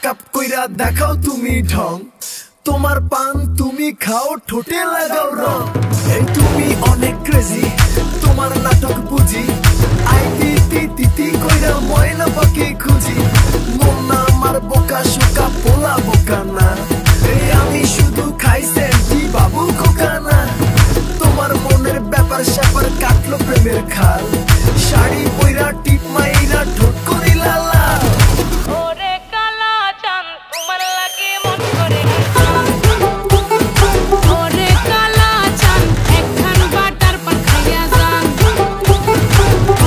makeup কইরা দেখাও তুমি ঢং তোমার পান তুমি খাও ঠোঁটে লাগাও রং এই তুমি অনেক ক্রেজি তোমার নাটক বুঝি আইতি তিতি কইরা ময়না পাখি খুঁজি মন না আমার বোকা শোকা পোলা বোকা না এই আমি শুধু খাই সেন্টি বাবু খোকা না তোমার মনের ব্যাপার স্যাপার কাটলো প্রেমের খাল শাড়ি পইরা টিপ মাইরা ঠোঁট করিলা লাল ওরে কালা চাঁদ তোমার লাগে মন করে ওরে কালা চাঁদ একখান বাটার পান খাইয়া যান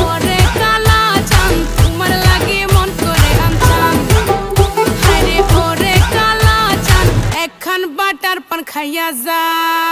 ওরে কালা চাঁদ তোমার লাগে মন করে আনছান হায়রে ওরে কালা চাঁদ একখান বাটার পান খাইয়া যান